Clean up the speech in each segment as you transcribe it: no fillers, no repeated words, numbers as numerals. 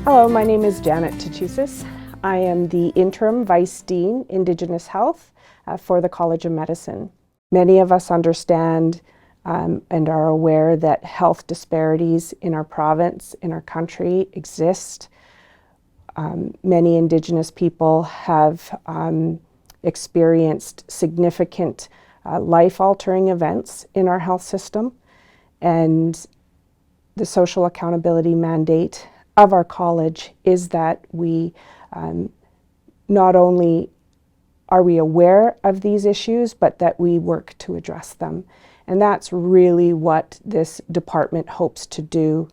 Hello, my name is Janet Tootoosis. I am the interim Vice Dean, Indigenous Health for the College of Medicine. Many of us understand and are aware that health disparities in our province, in our country, exist. Many Indigenous people have experienced significant life-altering events in our health system, and the social accountability mandate of our college is that we not only are we aware of these issues, but that we work to address them. And that's really what this department hopes to do.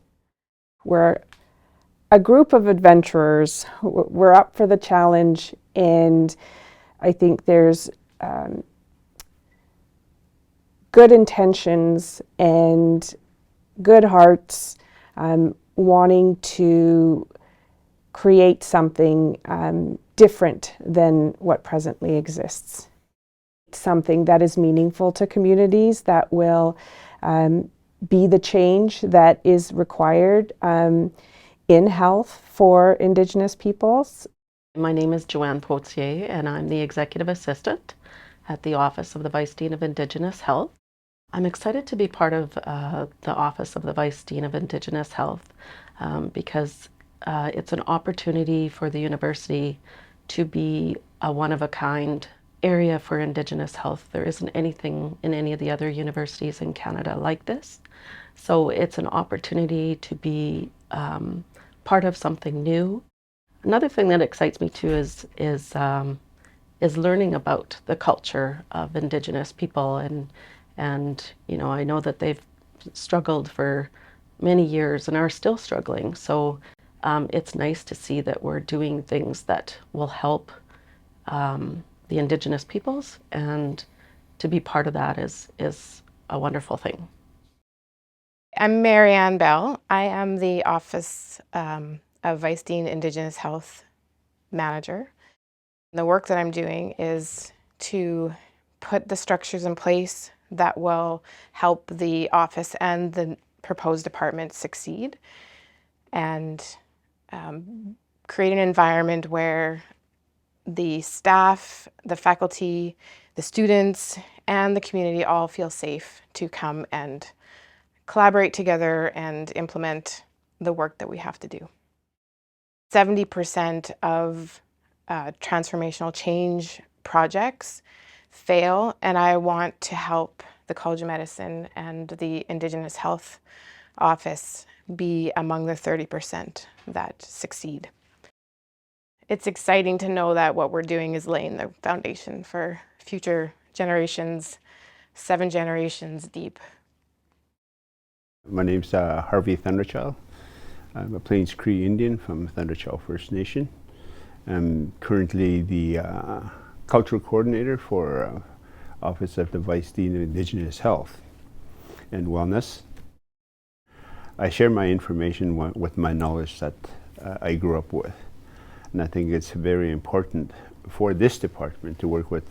We're a group of adventurers. We're up for the challenge, and I think there's good intentions and good hearts wanting to create something different than what presently exists. Something that is meaningful to communities, that will be the change that is required in health for Indigenous peoples. My name is Joanne Potie, and I'm the Executive Assistant at the Office of the Vice Dean of Indigenous Health. I'm excited to be part of the Office of the Vice Dean of Indigenous Health because it's an opportunity for the university to be a one-of-a-kind area for Indigenous health. There isn't anything in any of the other universities in Canada like this. So it's an opportunity to be part of something new. Another thing that excites me too is learning about the culture of Indigenous people, and you know, I know that they've struggled for many years and are still struggling. So it's nice to see that we're doing things that will help the Indigenous peoples, and to be part of that is a wonderful thing. I'm Marianne Bell. I am the Office of Vice Dean Indigenous Health Manager. The work that I'm doing is to put the structures in place that will help the office and the proposed department succeed, and create an environment where the staff, the faculty, the students, and the community all feel safe to come and collaborate together and implement the work that we have to do. 70% of transformational change projects fail, and I want to help the College of Medicine and the Indigenous Health Office be among the 30% that succeed. It's exciting to know that what we're doing is laying the foundation for future generations, 7 generations deep. My name's Harvey Thunderchild. I'm a Plains Cree Indian from Thunderchild First Nation. I'm currently the cultural coordinator for Office of the Vice Dean of Indigenous Health and Wellness. I share my information with my knowledge that I grew up with. And I think it's very important for this department to work with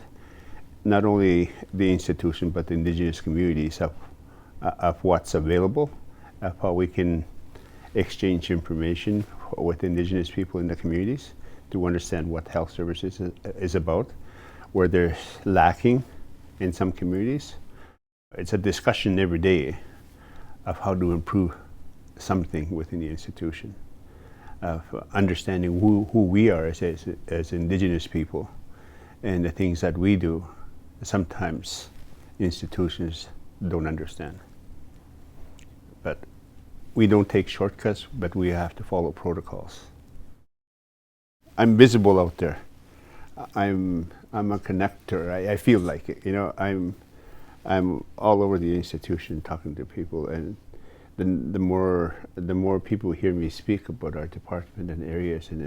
not only the institution but the Indigenous communities of what's available, of how we can exchange information with Indigenous people in the communities to understand what health services is about, where they're lacking in some communities. It's a discussion every day of how to improve something within the institution, of understanding who we are as Indigenous people, and the things that we do sometimes institutions don't understand. But we don't take shortcuts, but we have to follow protocols. I'm visible out there. I'm a connector. I feel like it. You know, I'm all over the institution talking to people, and the more people hear me speak about our department and areas, and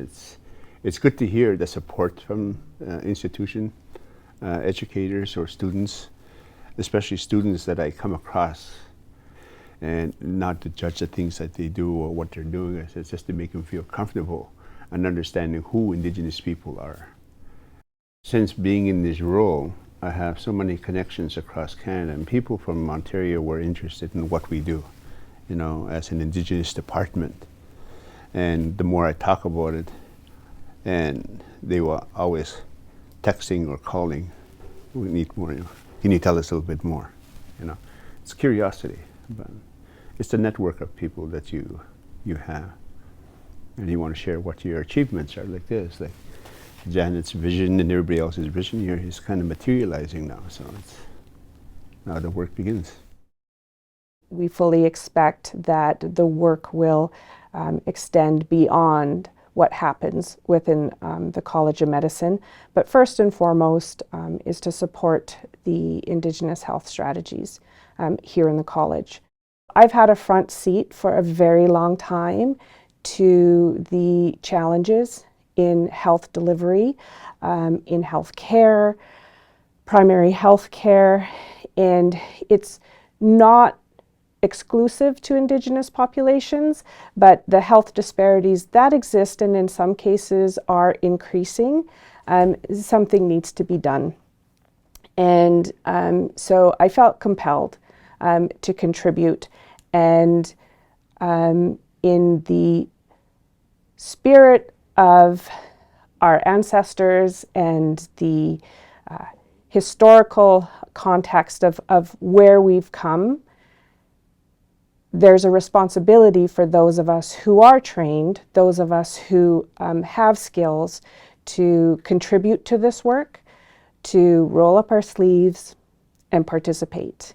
it's good to hear the support from institution educators or students, especially students that I come across, and not to judge the things that they do or what they're doing. It's just to make them feel comfortable and understanding who Indigenous people are Since being in this role, I have so many connections across Canada, and people from Ontario were interested in what we do, you know, as an Indigenous department. And the more I talk about it, and they were always texting or calling, we need more, can you tell us a little bit more? You know, it's curiosity, but it's the network of people that you have. And you want to share what your achievements are, like this, like Janet's vision and everybody else's vision here is kind of materializing now, so it's now the work begins. We fully expect that the work will extend beyond what happens within the College of Medicine, but first and foremost is to support the Indigenous health strategies here in the college. I've had a front seat for a very long time to the challenges in health delivery, in health care, primary health care, and it's not exclusive to Indigenous populations, but the health disparities that exist and in some cases are increasing, something needs to be done. And so I felt compelled to contribute, and in the spirit of our ancestors and the historical context of where we've come, there's a responsibility for those of us who are trained, those of us who have skills, to contribute to this work, to roll up our sleeves and participate.